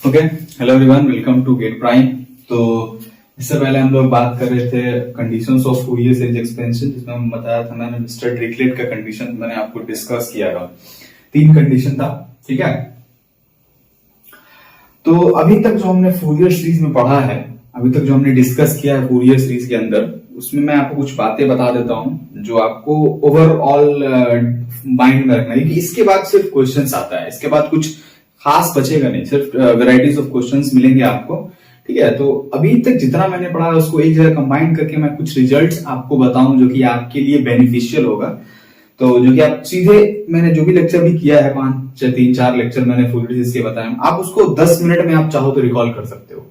Okay, hello everyone, welcome to Gate Prime. तो इससे पहले हम लोग बात कर रहे थे conditions of Fourier series expansion, जिसमें हम बताया था, मैंने मिस्टर डिरिचलेट का कंडीशन मैंने आपको डिस्कस किया था। 3 कंडीशन था, ठीक है। तो अभी तक जो हमने फूरियर सीरीज में पढ़ा है, अभी तक जो हमने डिस्कस किया है फूरियर सीरीज के अंदर, उसमें मैं आपको कुछ बातें बता देता हूं जो आपको ओवरऑल माइंड में रखना है, क्योंकि इसके बाद सिर्फ क्वेश्चंस आता है, इसके बाद कुछ खास बचेगा नहीं, सिर्फ वेराइटीज ऑफ क्वेश्चंस मिलेंगे आपको, ठीक है। तो अभी तक जितना मैंने पढ़ा है उसको एक जगह कंबाइन करके मैं कुछ रिजल्ट्स आपको बताऊं जो कि आपके लिए बेनिफिशियल होगा। तो जो कि आप सीधे, मैंने जो भी लेक्चर भी किया है, 3-4 लेक्चर मैंने फूरियर सीरीज के बताए, आप उसको 10 मिनट में आप चाहो तो रिकॉल कर सकते हो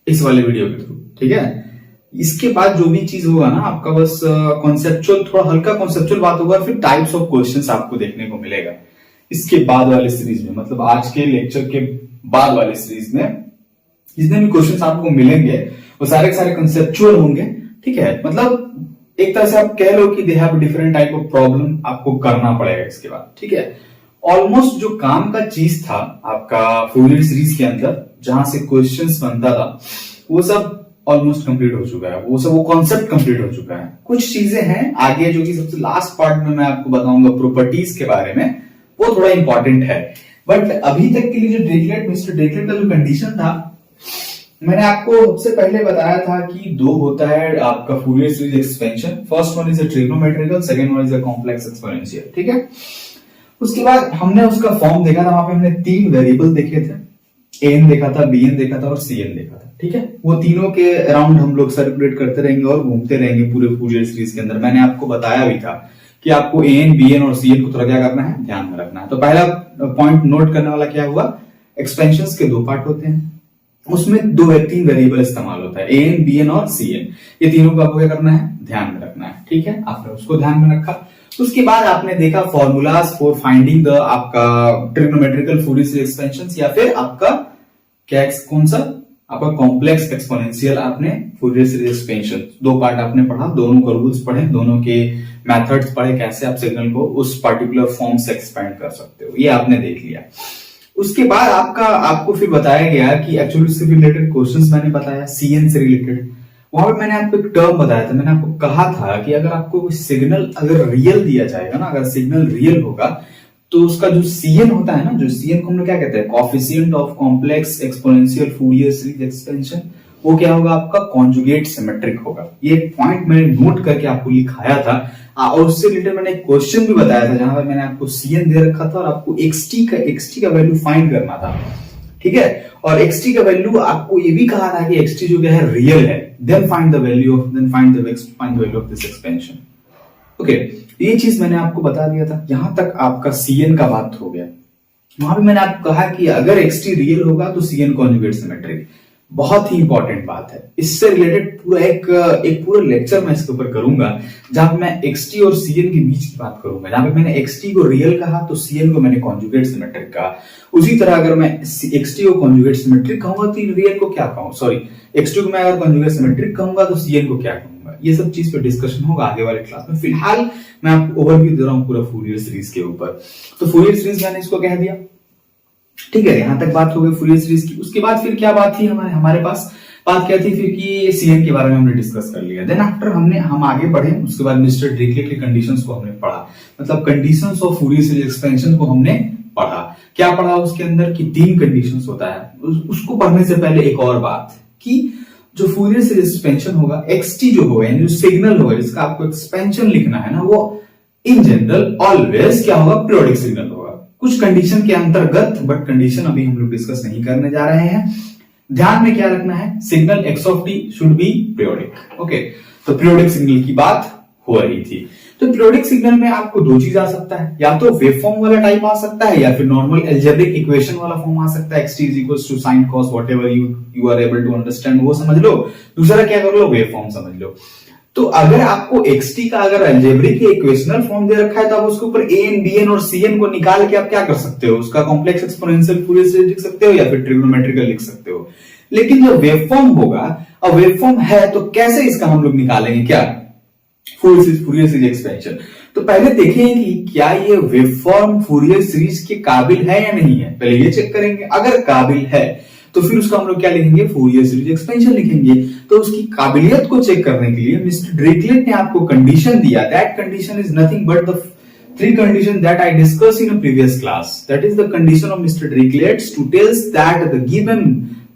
इस वाले वीडियो के थ्रू, ठीक है। इसके बाद जो भी चीज होगा ना, आपका बस कॉन्सेप्चुअल, थोड़ा हल्का कॉन्सेप्चुअल बात होगा, फिर टाइप्स ऑफ क्वेश्चंस आपको देखने को मिलेगा इसके बाद वाले सीरीज में, मतलब आज के लेक्चर के बाद वाले सीरीज में जितने भी क्वेश्चंस आपको मिलेंगे वो सारे के सारे कंसेप्चुअल होंगे, ठीक है। मतलब एक तरह से आप कह लो कि they have different type of problem आपको करना पड़ेगा इसके बाद, ठीक है। ऑलमोस्ट जो काम का चीज था आपका फूरियर सीरीज के अंदर, जहां से क्वेश्चंस बनता था, वो सब ऑलमोस्ट कंप्लीट हो चुका है, वो कॉन्सेप्ट कंप्लीट हो चुका है। कुछ चीजें हैं आगे जो कि सबसे लास्ट पार्ट में मैं आपको बताऊंगा प्रॉपर्टीज के बारे में, वो थोड़ा इंपॉर्टेंट है। बट अभी तक के लिए जो मिस्टर डिरिचलेट का जो कंडीशन था, मैंने आपको सबसे पहले बताया था कि 2 होता है आपका Fourier series expansion. First one is a trigonometrical, second one is a complex exponential, ठीक है। उसके बाद हमने उसका फॉर्म देखा था, वहां पे हमने 3 वेरिएबल देखे थे, एन देखा था, बी एन देखा था और सी एन देखा था, ठीक है। वो तीनों के अराउंड हम लोग सर्कुलेट करते रहेंगे और घूमते रहेंगे पूरे फूरियर सीरीज के अंदर। मैंने आपको बताया भी था कि आपको एन, बी एन और सी एन को थोड़ा क्या करना है, ध्यान में रखना है। तो पहला पॉइंट नोट करने वाला क्या हुआ, एक्सपेंशंस के 2 पार्ट होते हैं, उसमें 3 वेरिएबल इस्तेमाल होता है, एन, बी एन और सी एन। ये तीनों को आपको क्या करना है, ध्यान में रखना है, ठीक है। आपने उसको ध्यान में रखा। उसके बाद आपने देखा फॉर्मूलाज फॉर फाइंडिंग द आपका ट्रिग्नोमेट्रिकल फूरियर सीरीज एक्सपेंशंस, या फिर आपका क्या, कौन सा आपका कॉम्प्लेक्स एक्सपोनेंशियल। आपने फूरियर सीरीज एक्सपेंशन 2 पार्ट आपने पढ़ा, दोनों के रूल्स पढ़े, दोनों के मेथड्स पढ़े, कैसे आप सिग्नल को उस पर्टिकुलर फॉर्म से एक्सपेंड कर सकते हो, ये आपने देख लिया। उसके बाद आपको फिर बताया गया कि एक्चुअली से रिलेटेड क्वेश्चंस मैंने बताया, सीएन से रिलेटेड। वहां पे मैंने आपको एक टर्म बताया था, मैंने आपको कहा था कि अगर आपको कोई सिग्नल अगर रियल दिया जाएगा ना, अगर सिग्नल रियल होगा तो उसका जो सीएन होता है ना, जो सीएन को हम लोग क्या कहते हैं, coefficient of complex exponential Fourier series expansion, वो क्या होगा, आपका कॉन्जुगेट सिमेट्रिक होगा। ये पॉइंट मैंने नोट करके आपको लिखाया था। और उससे रिलेटेड मैंने एक क्वेश्चन भी बताया था, जहां पर मैंने आपको सीएन दे रखा था और आपको एक्सटी का वैल्यू फाइंड करना था, ठीक है। और एक्सटी का वैल्यू आपको ये भी कहा था कि एक्सटी जो क्या है, रियल है, then find the value of this expansion. Okay, ये चीज मैंने आपको बता दिया था। यहां तक आपका सीएन का बात हो गया। वहां पे मैंने आपको कहा कि अगर एक्सटी रियल होगा तो सीएन कॉन्जुगेट सिमेट्रिक, बहुत ही इंपॉर्टेंट बात है। इससे रिलेटेड पूरा एक पूरा लेक्चर मैं इसके ऊपर करूंगा, जहां पे मैं एक्सटी और सीएन के बीच की बात करूंगा। जहां पे मैंने एक्सटी को रियल कहा तो सीएन को मैंने कॉन्जुगेट सिमेट्रिक कहा। उसी तरह अगर मैं एक्सटी को कॉन्जुगेट सिमेट्रिक कहूंगा तो रियल को क्या कहूं, सॉरी, एक्सटी को मैं अगर कॉन्जुगेट सिमेट्रिक कहूंगा तो सीएन को क्या कहूंगा, ये सब चीज पे डिस्कशन होगा आगे वाले क्लास में। फिलहाल मैं आपको ओवरव्यू दे रहा हूं पूरा फूरियर सीरीज के ऊपर। तो फूरियर सीरीज मैंने इसको कह दिया, ठीक है। यहां तक बात हो गई फूरियर सीरीज की। उसके बाद फिर क्या बात थी हमारे पास, बात क्या थी फिर कि सीएन के बारे में हमने डिस्कस कर लिया। देन आफ्टर हम आगे बढ़े, उसके बाद मिस्टर डिरिचलेट की कंडीशंस को हमने पढ़ा, मतलब conditions of Fourier series expansion को हमने पढ़ा। क्या पढ़ा उसके अंदर कि 3 कंडीशंस होता है। उसको पढ़ने से पहले एक और बात कि जो फूरियर सीरीज एक्सपेंशन होगा, एक्सटी जो होगा, यानी जो सिग्नल होगा जिसका आपको एक्सपेंशन लिखना है ना, वो इन जनरल ऑलवेज क्या होगा, पीरियोडिक सिग्नल होगा, कुछ कंडीशन के अंतर्गत। बट कंडीशन अभी हम लोग डिस्कस नहीं करने जा रहे हैं। ध्यान में क्या रखना है, signal x of T should be periodic. Okay, तो पीरियोडिक सिग्नल की बात हो रही थी। तो पीरियोडिक सिग्नल में आपको 2 चीज आ सकता है, या तो वेवफॉर्म वाला टाइप आ सकता है, या फिर नॉर्मल अलजेब्रिक इक्वेशन वाला फॉर्म आ सकता है, xt is equals to sin cos whatever you are able to understand, वो समझ लो। दूसरा क्या कर लो, वेवफॉर्म समझ लो। तो अगर आपको xt का अगर अलजेब्रिक इक्वेशनल फॉर्म दे रखा है तो आप उसके ऊपर an, bn और cn को निकाल के आप क्या कर सकते हो, उसका कॉम्प्लेक्स एक्सपोनेंशियल फूरियर सीरीज लिख सकते हो, या फिर ट्रिग्नोमेट्रिकल लिख सकते हो। लेकिन जो वेवफॉर्म होगा, अब वेवफॉर्म है तो कैसे इसका हम लोग निकालेंगे, क्या, फूरियर सीरीज एक्सपेंशन। तो पहले देखेंगे कि क्या ये वेवफॉर्म फूरियर सीरीज के काबिल है या नहीं है, पहले ये चेक करेंगे। अगर काबिल है तो फिर उसका हम लोग क्या लिखेंगे, फूरियर सीरीज एक्सपेंशन लिखेंगे। तो उसकी काबिलियत को चेक करने के लिए मिस्टर ड्रिकलेट ने आपको कंडीशन दिया, that condition is nothing but the three conditions that I discussed in a previous class. That is the condition of Mr. Dirichlet to tells that the given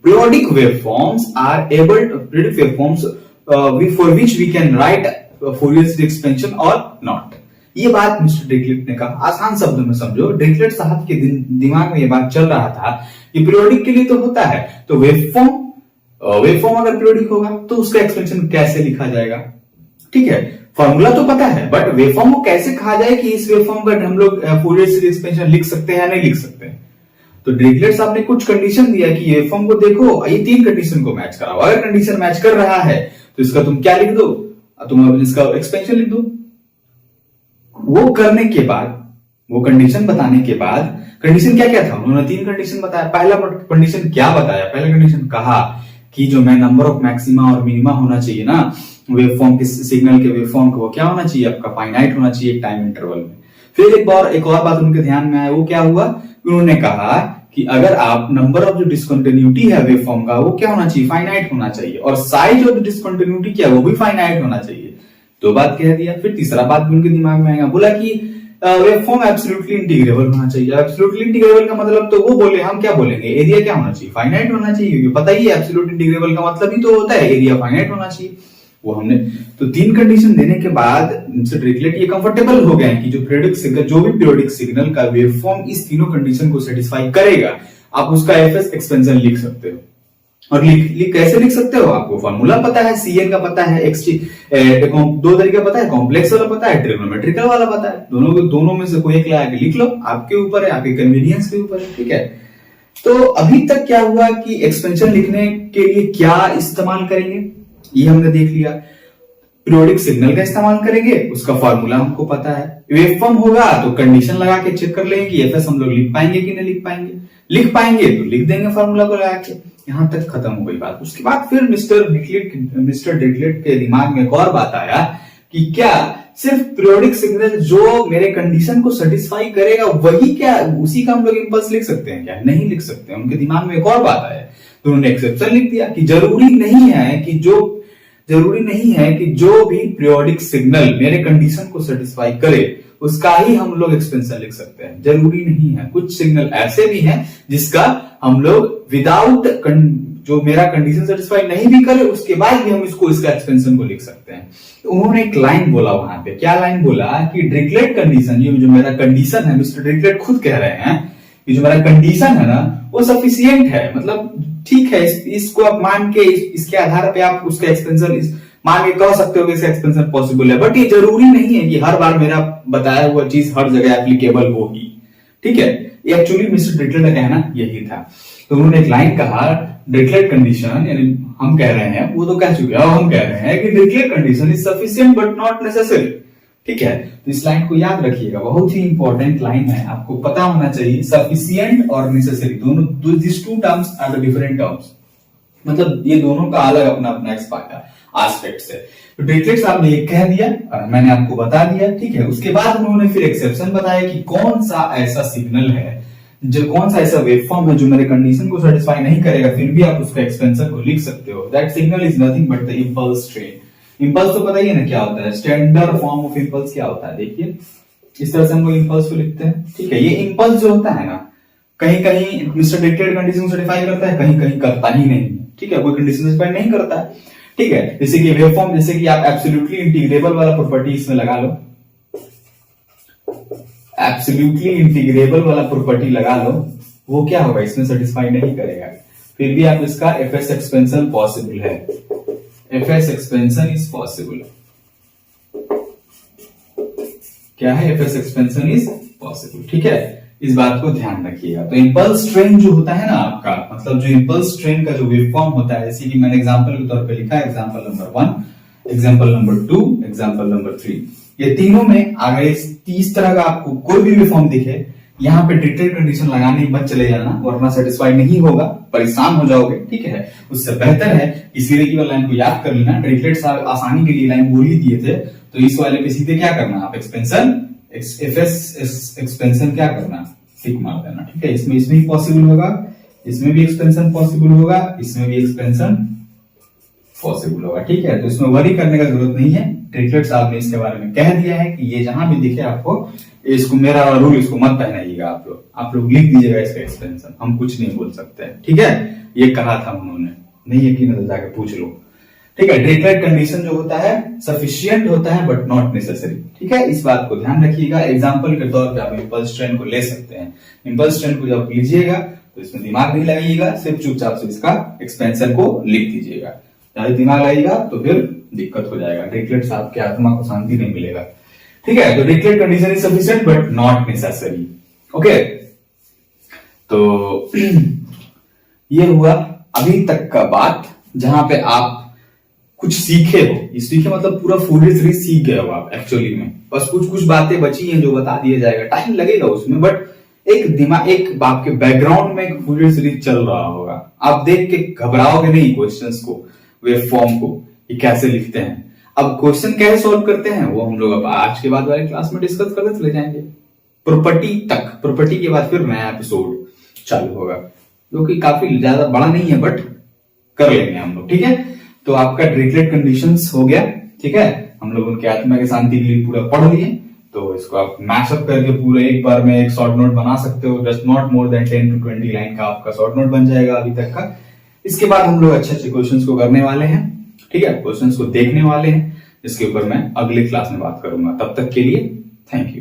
periodic waveforms are able to periodic waveforms for which we can write Fourier series expansion or not. ये बात mister Dirichlet ने कहा, आसान शब्दों में समझो। Dirichlet साहब के दिमाग में ये बात चल रहा था कि पीरियोडिक के लिए तो होता है, तो वेवफॉर्म अगर पीरियोडिक होगा तो उसका एक्सपेंशन कैसे लिखा जाएगा, ठीक है। फॉर्मूला तो पता है, बट वेवफॉर्म को कैसे कहा जाए कि इस वेवफॉर्म का हम लोग फूरियर सीरीज एक्सपेंशन लिख सकते हैं या नहीं लिख सकते हैं। तो डिरिचलेट साहब ने कुछ कंडीशन दिया कि वेवफॉर्म को देखो, ये 3 कंडीशन को मैच कराओ। अगर कंडीशन मैच कर रहा है तो इसका तुम क्या लिख दो, तुम इसका एक्सपेंशन लिख दो। वो करने के बाद, वो कंडीशन बताने के बाद, कंडीशन क्या क्या था, उन्होंने 3 कंडीशन बताया। पहला कंडीशन क्या बताया, पहला कंडीशन कहा कि जो मैं नंबर ऑफ मैक्सिमा और मिनिमा होना चाहिए ना वेवफॉर्म के, सिग्नल के वेवफॉर्म को, वो क्या होना चाहिए आपका, फाइनाइट होना चाहिए एक टाइम इंटरवल में। फिर एक और बात उनके ध्यान में आया, वो क्या हुआ, उन्होंने कहा कि अगर आप नंबर ऑफ जो डिसकंटिन्यूटी है वेवफॉर्म का, वो क्या होना चाहिए, फाइनाइट होना चाहिए, और साइज ऑफ डिसकंटिन्यूटी क्या है, वो भी फाइनाइट होना चाहिए। 2 बात कह दिया। फिर तीसरा बात भी उनके दिमाग में आएगा, बोला कि वेवफॉर्म एब्सोल्युटली इंटीग्रेबल होना चाहिए। एब्सोल्युटली इंटीग्रेबल का मतलब, तो वो बोले, हम क्या बोलेंगे, एरिया क्या होना चाहिए, फाइनाइट होना चाहिए, क्योंकि पता ही है एब्सोल्युट इंटीग्रेबल का मतलब ही तो होता है एरिया फाइनाइट होना चाहिए। वो हमने तो 3 कंडीशन देने के बाद मिस्टर डिरिचलेट ये कंफर्टेबल हो गए कि जो पीरियोडिक सिग्नल, जो भी पीरियोडिक सिग्नल का वेवफॉर्म इस तीनों कंडीशन को सेटिस्फाई करेगा, आप उसका एफएस एक्सपेंशन लिख सकते हो। और कैसे लिख सकते हो, आपको फॉर्मूला पता है, सीएन का पता है, एक्सटी 2 तरीका पता है, कॉम्प्लेक्स वाला पता है, ट्रिग्नोमेट्रिकल वाला पता है। दोनों में से कोई एक लगा के लिख लो, आपके ऊपर है, आपके कन्वीनियंस के ऊपर है, ठीक है। तो अभी तक क्या हुआ कि एक्सपेंशन लिखने के लिए क्या इस्तेमाल करेंगे, ये हमने देख लिया। पीरियोडिक सिग्नल का इस्तेमाल करेंगे, उसका फॉर्मूला हमको पता है। वेवफॉर्म होगा तो कंडीशन लगा के चेक कर लेंगे कि एफएस हम लोग लिख पाएंगे कि नहीं लिख पाएंगे। लिख पाएंगे तो लिख देंगे फॉर्मूला को लगा के। यहां तक खत्म हो गई बात। उसके बाद फिर मिस्टर डिरिचलेट के दिमाग में एक और बात आया कि क्या सिर्फ पीरियोडिक सिग्नल जो मेरे कंडीशन को सेटिस्फाई करेगा वही, क्या उसी का हम लोग इंपल्स लिख सकते हैं क्या, नहीं लिख सकते। उनके दिमाग में एक और बात आया, तो उन्होंने एक्सेप्शन लिख दिया कि जरूरी नहीं है कि जो भी पीरियोडिक सिग्नल मेरे कंडीशन को सेटिस्फाई करे उसका ही हम लोग एक्सपेंशन लिख सकते हैं। जरूरी नहीं है, कुछ सिग्नल ऐसे भी हैं जिसका हम लोग विदाउट जो मेरा कंडीशन सेटिस्फाई नहीं भी करे उसके बाद भी हम इसका एक्सपेंशन को लिख सकते हैं। तो उन्होंने एक लाइन बोला वहां पे, क्या लाइन बोला कि डिरिचलेट कंडीशन, ये जो मेरा कंडीशन है, मिस्टर डिरिचलेट खुद कह रहे हैं कि जो मेरा कंडीशन है ना वो सफिशियंट है, मतलब ठीक है, इसको आप मान के इसके आधार पे आप उसका एक्सपेंशन मान के कह सकते हो कि इसका एक्सपेंशन पॉसिबल है। बट ये जरूरी नहीं है कि हर बार मेरा बताया हुआ चीज हर जगह एप्लीकेबल होगी, ठीक है। एक्चुअली मिस्टर डिरिचलेट का कहना यही था। तो उन्होंने एक लाइन कहा, डिरिचलेट कंडीशन, यानी हम कह रहे हैं, वो तो कह चुके हैं, हम कह रहे हैं कि Dirichlet condition is sufficient but not necessary, ठीक है। तो इस लाइन को याद रखिएगा, बहुत ही इंपॉर्टेंट लाइन है, आपको पता होना चाहिए। सफिशिएंट और नेसेसरी दोनों, this 2 terms are the different terms, मतलब ये दोनों का अलग अपना अपना एस्पेक्ट है। तो डिरिचलेट साहब ने ये कह दिया और मैंने आपको बता दिया, ठीक है। उसके बाद उन्होंने फिर एक्सेप्शन बताया कि कौन सा ऐसा सिग्नल है, जो कौन सा ऐसा वेवफॉर्म है जो मेरे कंडीशन को सेटिस्फाई नहीं करेगा, फिर भी आप उसका एक्सपेंशन को लिख सकते हो। That signal is nothing but the impulse train. Impulse तो पता ही है ना क्या होता है, स्टैंडर्ड फॉर्म ऑफ इंपल्स क्या होता है, देखिए इस तरह से हम लोग इंपल्स को लिखते हैं, ठीक है। ये इंपल्स जो होता है ना, कहीं कहीं मिस्टर डिरिचलेट कंडीशन को सेटिस्फाई करता है, कहीं कहीं करता ही नहीं, ठीक है, कोई कंडीशन सेटिस्फाई नहीं करता है, ठीक है। जैसे कि वेवफॉर्म, जैसे कि आप एब्सोल्युटली इंटीग्रेबल वाला प्रॉपर्टी इसमें लगा लो, एब्सोल्युटली इंटीग्रेबल वाला प्रॉपर्टी लगा लो, वो क्या होगा, इसमें सेटिस्फाई नहीं करेगा, फिर भी आप इसका एफएस एक्सपेंशन पॉसिबल है, एफएस एक्सपेंशन इज पॉसिबल। क्या है, एफएस एक्सपेंशन इज पॉसिबल, ठीक है। इस बात को ध्यान रखिएगा। तो इंपल्स ट्रेन जो होता है ना आपका, मतलब जो इंपल्स ट्रेन का जो वेवफॉर्म होता है, जैसे कि मैंने एग्जांपल के तौर पे लिखा है, example number 1, example number 2, example number 3, ये तीनों में अगर इस तरह का आपको कोई भी वेवफॉर्म दिखे, यहाँ पे डिरिचलेट कंडीशन लगाने मत चले जाना, वरना सेटिस्फाई नहीं होगा, परेशान हो जाओगे, ठीक है। उससे बेहतर है कि सीधे की लाइन को याद कर लेना। डिरिचलेट साहब आसानी के लिए लाइन बोल ही दिए थे, तो इस वाले पे सीधे क्या करना, आप एक्सपेंशन एफएस एक्सपेंशन क्या करना, टिक मार देना, ठीक है। इसमें ही पॉसिबल होगा, इसमें भी एक्सपेंशन पॉसिबल होगा, इसमें भी एक्सपेंशन पॉसिबल होगा। ठीक है, तो इसमें वरी करने का जरूरत नहीं है। ट्रिकलेट साहब ने इसके बारे में कह दिया है कि ये जहां भी दिखे आपको, इसको मेरा रूल इसको मत पहनाइएगा। आप लोग लिख दीजिएगा इसका एक्सपेंशन, हम कुछ नहीं बोल सकते हैं। ठीक है, ये कहा था उन्होंने, नहीं यकीन है तो जाके पूछ लो। ठीक है, ट्रिकलेट कंडीशन जो होता है सफिशियंट होता है बट नॉट नेसेसरी। ठीक है, इस बात को ध्यान रखिएगा। एग्जाम्पल के तौर पे आप इंपल्स ट्रेन को ले सकते हैं। इंपल्स ट्रेन को जब लीजिएगा तो इसमें दिमाग नहीं लगाइएगा, सिर्फ चुपचाप से इसका एक्सपेंशन को लिख दीजिएगा। ज्यादा दिमाग लगेगा तो फिर दिक्कत हो जाएगा, ट्रिकलेट साहब के आत्मा को शांति नहीं मिलेगा। ठीक है, तो ट्रिकलेट condition is sufficient but not necessary. Okay, तो ये हुआ अभी तक का बात जहां पे आप कुछ सीखे हो। सीखे मतलब पूरा फूरियर सीरीज सीख गए हो आप एक्चुअली में, बस कुछ कुछ बातें बची हैं जो बता दिया जाएगा, टाइम लगेगा उसमें, बट एक आपके बैकग्राउंड में एक फूरियर सीरीज चल रहा होगा। आप देख के घबराओगे नहीं क्वेश्चंस को, वेव फॉर्म को, ये कैसे लिखते हैं। अब क्वेश्चन कैसे सॉल्व करते हैं वो हम लोग अब आज के बाद वाले क्लास में डिस्कस करते चले जाएंगे, प्रॉपर्टी तक। प्रॉपर्टी के बाद फिर नया एपिसोड चालू होगा, जो कि काफी ज्यादा बड़ा नहीं है बट कर लेंगे हम लोग। ठीक है, तो आपका ट्रिकलेट कंडीशंस हो गया। ठीक है, हम लोग उनके आत्मा की शांति के लिए पूरा पढ़ लिए, तो इसको आप मैशअप करके पूरे एक बार में एक शॉर्ट नोट बना सकते हो। Just not more than 10 to 20 line का आपका शॉर्ट नोट बन जाएगा अभी तक का। इसके बाद हम लोग अच्छे अच्छे क्वेश्चंस को करने वाले हैं। ठीक है, क्वेश्चंस को देखने वाले हैं, इसके ऊपर मैं अगले क्लास में बात करूंगा। तब तक के लिए थैंक यू।